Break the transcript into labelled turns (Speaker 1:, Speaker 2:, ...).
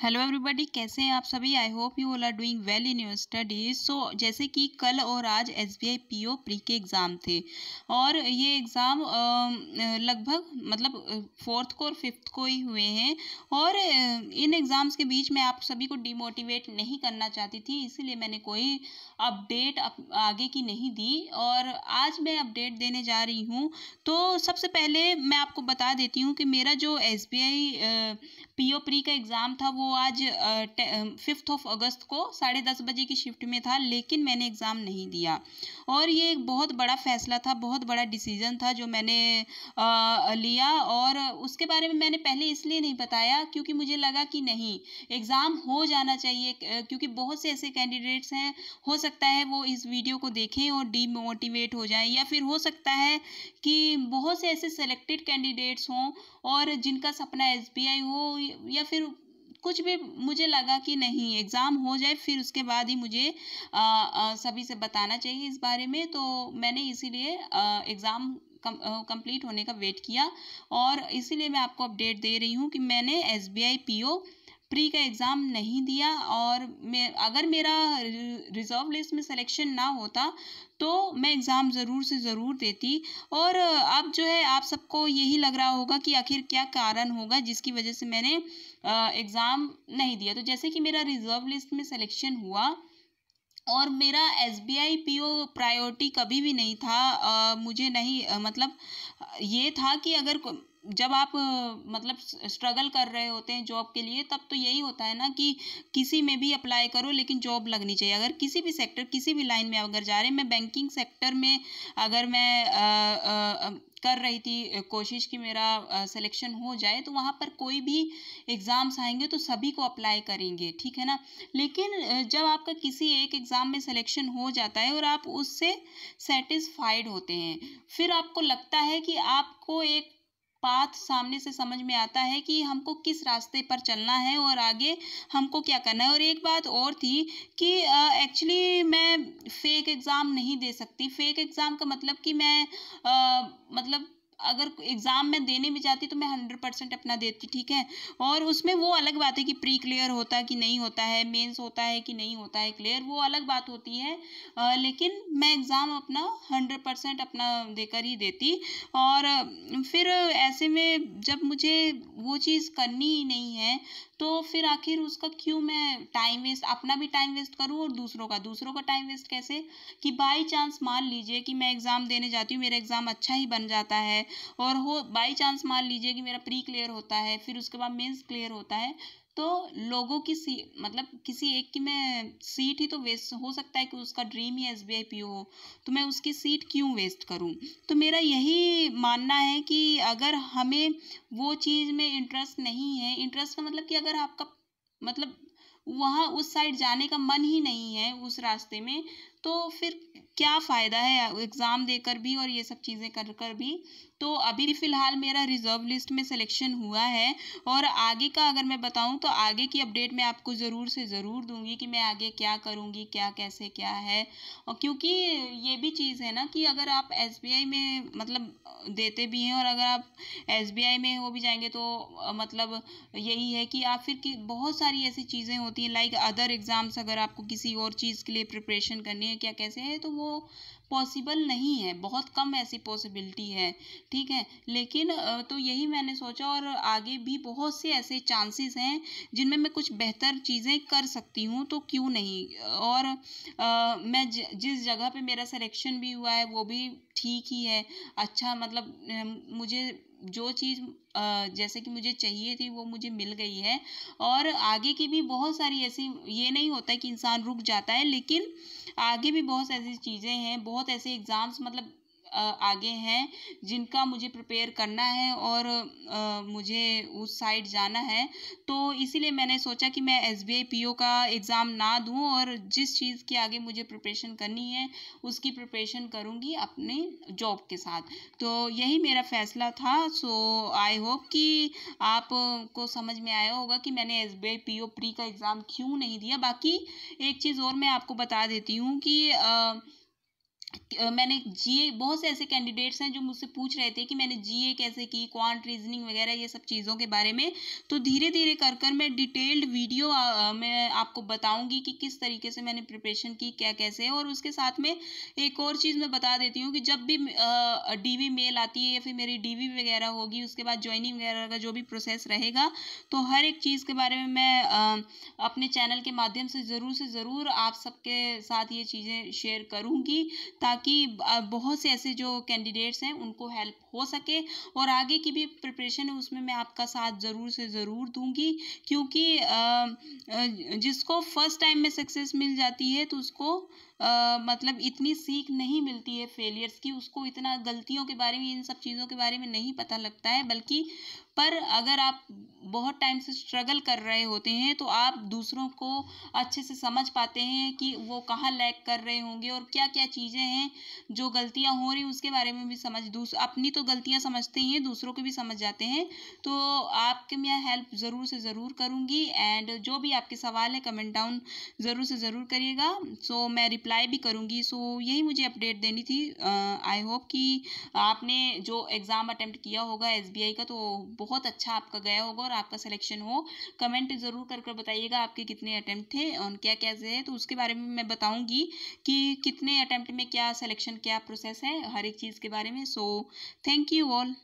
Speaker 1: Hello everybody, कैसे हैं आप सभी। I hope you all are doing well in your studies. So जैसे कि कल और आज एसबीआई पीओ प्री के एग्ज़ाम थे और ये एग्ज़ाम लगभग मतलब फोर्थ को और फिफ्थ को ही हुए हैं। और इन एग्ज़ाम्स के बीच मैं आप सभी को डिमोटिवेट नहीं करना चाहती थी, इसीलिए मैंने कोई अपडेट आगे की नहीं दी और आज मैं अपडेट देने जा रही हूँ। तो सबसे पहले मैं आपको बता देती हूँ कि मेरा जो एसबीआई पीओ प्री का एग्ज़ाम था वो आज 5 अगस्त को 10:30 बजे की शिफ्ट में था, लेकिन मैंने एग्ज़ाम नहीं दिया। और ये एक बहुत बड़ा फैसला था, बहुत बड़ा डिसीजन था जो मैंने लिया। और उसके बारे में मैंने पहले इसलिए नहीं बताया क्योंकि मुझे लगा कि नहीं, एग्ज़ाम हो जाना चाहिए, क्योंकि बहुत से ऐसे कैंडिडेट्स हैं, हो सकता है वो इस वीडियो को देखें और डीमोटिवेट हो जाएं, या फिर हो सकता है कि बहुत से ऐसे सेलेक्टेड कैंडिडेट्स हों और जिनका सपना एसबीआई हो, या फिर कुछ भी। मुझे लगा कि नहीं, एग्ज़ाम हो जाए फिर उसके बाद ही मुझे सभी से बताना चाहिए इस बारे में। तो मैंने इसीलिए एग्ज़ाम कंप्लीट होने का वेट किया और इसीलिए मैं आपको अपडेट दे रही हूँ कि मैंने एसबीआई पीओ प्री का एग्ज़ाम नहीं दिया। और अगर मेरा रिजर्व लिस्ट में सिलेक्शन ना होता तो मैं एग्ज़ाम ज़रूर से ज़रूर देती। और अब जो है आप सबको यही लग रहा होगा कि आखिर क्या कारण होगा जिसकी वजह से मैंने एग्ज़ाम नहीं दिया। तो जैसे कि मेरा रिजर्व लिस्ट में सिलेक्शन हुआ और मेरा एसबीआई पीओ प्रायोरिटी कभी भी नहीं था। मुझे नहीं मतलब ये था कि अगर जब आप मतलब स्ट्रगल कर रहे होते हैं जॉब के लिए, तब तो यही होता है ना कि किसी में भी अप्लाई करो लेकिन जॉब लगनी चाहिए। अगर किसी भी सेक्टर, किसी भी लाइन में अगर जा रहे हैं, मैं बैंकिंग सेक्टर में अगर मैं कर रही थी कोशिश कि मेरा सिलेक्शन हो जाए, तो वहाँ पर कोई भी एग्ज़ाम्स आएंगे तो सभी को अप्लाई करेंगे, ठीक है ना। लेकिन जब आपका किसी एक एग्ज़ाम में सिलेक्शन हो जाता है और आप उससे सेटिस्फाइड होते हैं, फिर आपको लगता है कि आपको एक पाथ सामने से समझ में आता है कि हमको किस रास्ते पर चलना है और आगे हमको क्या करना है। और एक बात और थी कि एक्चुअली मैं फेक एग्ज़ाम नहीं दे सकती। फेक एग्ज़ाम का मतलब कि मैं मतलब अगर एग्ज़ाम में देने भी जाती तो मैं 100% अपना देती, ठीक है। और उसमें वो अलग बात है कि प्री क्लियर होता है कि नहीं होता है, मेंस होता है कि नहीं होता है क्लियर, वो अलग बात होती है। लेकिन मैं एग्ज़ाम अपना 100% अपना देकर ही देती। और फिर ऐसे में जब मुझे वो चीज़ करनी ही नहीं है तो फिर आखिर उसका क्यों मैं टाइम वेस्ट, अपना भी टाइम वेस्ट करूँ और दूसरों का टाइम वेस्ट कैसे। कि बाई चांस मान लीजिए कि मैं एग्ज़ाम देने जाती हूँ, मेरा एग्ज़ाम अच्छा ही बन जाता है और हो बाई चांस मान लीजिए कि मेरा प्री क्लियर होता है, फिर उसके बाद मेंस क्लियर होता है, तो लोगों की मतलब किसी एक की मैं सीट ही तो वेस्ट हो सकता है कि उसका ड्रीम ही एसबीआई पीओ हो, तो मैं उसकी सीट क्यों वेस्ट करूं। तो मेरा यही मानना है कि अगर हमें वो चीज़ में इंटरेस्ट नहीं है, इंटरेस्ट का मतलब कि अगर आपका मतलब वहाँ उस साइड जाने का मन ही नहीं है उस रास्ते में, तो फिर क्या फ़ायदा है एग्ज़ाम देकर भी और ये सब चीज़ें कर कर भी। तो अभी भी फ़िलहाल मेरा रिज़र्व लिस्ट में सिलेक्शन हुआ है और आगे का अगर मैं बताऊं तो आगे की अपडेट मैं आपको ज़रूर से ज़रूर दूंगी कि मैं आगे क्या करूंगी, क्या कैसे क्या है। और क्योंकि ये भी चीज़ है ना कि अगर आप एसबीआई में मतलब देते भी हैं और अगर आप एसबीआई में हो भी जाएंगे तो मतलब यही है कि आप फिर की बहुत सारी ऐसी चीज़ें होती हैं लाइक अदर एग्ज़ाम्स, अगर आपको किसी और चीज़ के लिए प्रिपरेशन करनी है क्या कैसे है, तो वो पॉसिबल नहीं है, बहुत कम ऐसी पॉसिबिलिटी है, ठीक है। लेकिन तो यही मैंने सोचा और आगे भी बहुत से ऐसे चांसेस हैं जिनमें मैं कुछ बेहतर चीज़ें कर सकती हूँ, तो क्यों नहीं। और मैं जिस जगह पे मेरा सिलेक्शन भी हुआ है वो भी ठीक ही है, अच्छा मतलब मुझे जो चीज़ जैसे कि मुझे चाहिए थी वो मुझे मिल गई है। और आगे की भी बहुत सारी ऐसी, ये नहीं होता है कि इंसान रुक जाता है, लेकिन आगे भी बहुत ऐसी चीज़ें हैं, बहुत ऐसे एग्ज़ाम्स मतलब आगे हैं जिनका मुझे प्रिपेयर करना है और मुझे उस साइड जाना है। तो इसीलिए मैंने सोचा कि मैं एसबीआई पीओ का एग्ज़ाम ना दूं और जिस चीज़ की आगे मुझे प्रिपरेशन करनी है उसकी प्रिपरेशन करूंगी अपने जॉब के साथ। तो यही मेरा फैसला था। सो आई होप कि आपको समझ में आया होगा कि मैंने एसबीआई पीओ प्री का एग्ज़ाम क्यों नहीं दिया। बाकी एक चीज़ और मैं आपको बता देती हूँ कि मैंने जीए, बहुत से ऐसे कैंडिडेट्स हैं जो मुझसे पूछ रहे थे कि मैंने जीए कैसे की, क्वांट रीजनिंग वगैरह ये सब चीज़ों के बारे में। तो धीरे धीरे कर कर मैं डिटेल्ड वीडियो मैं आपको बताऊंगी कि किस तरीके से मैंने प्रिपरेशन की, क्या कैसे है। और उसके साथ में एक और चीज़ मैं बता देती हूँ कि जब भी डीवी मेल आती है या फिर मेरी डीवी वगैरह होगी, उसके बाद ज्वाइनिंग वगैरह का जो भी प्रोसेस रहेगा, तो हर एक चीज़ के बारे में मैं अपने चैनल के माध्यम से ज़रूर आप सबके साथ ये चीज़ें शेयर करूँगी, ताकि बहुत से ऐसे जो कैंडिडेट्स हैं उनको हेल्प हो सके। और आगे की भी प्रिपरेशन है उसमें मैं आपका साथ ज़रूर से ज़रूर दूंगी, क्योंकि जिसको फर्स्ट टाइम में सक्सेस मिल जाती है तो उसको मतलब इतनी सीख नहीं मिलती है फेलियर्स की, उसको इतना गलतियों के बारे में, इन सब चीज़ों के बारे में नहीं पता लगता है। बल्कि पर अगर आप बहुत टाइम से स्ट्रगल कर रहे होते हैं तो आप दूसरों को अच्छे से समझ पाते हैं कि वो कहाँ लैग कर रहे होंगे और क्या क्या चीज़ें हैं जो गलतियां हो रही, उसके बारे में भी अपनी तो गलतियां समझते ही हैं, दूसरों की भी समझ जाते हैं। तो आपके मैं हेल्प ज़रूर से ज़रूर करूँगी। एंड जो भी आपके सवाल है कमेंट डाउन ज़रूर से ज़रूर करिएगा, सो मैं रिप्लाई भी करूँगी। सो यही मुझे अपडेट देनी थी। आई होप कि आपने जो एग्ज़ाम अटेम्प्ट किया होगा एसबीआई का तो बहुत अच्छा आपका गया होगा और आपका सिलेक्शन हो। कमेंट ज़रूर कर कर बताइएगा आपके कितने अटेम्प्ट थे और क्या कैसे है, तो उसके बारे में मैं बताऊंगी कि कितने अटेम्प्ट में क्या सिलेक्शन, क्या प्रोसेस है, हर एक चीज़ के बारे में। So thank you all.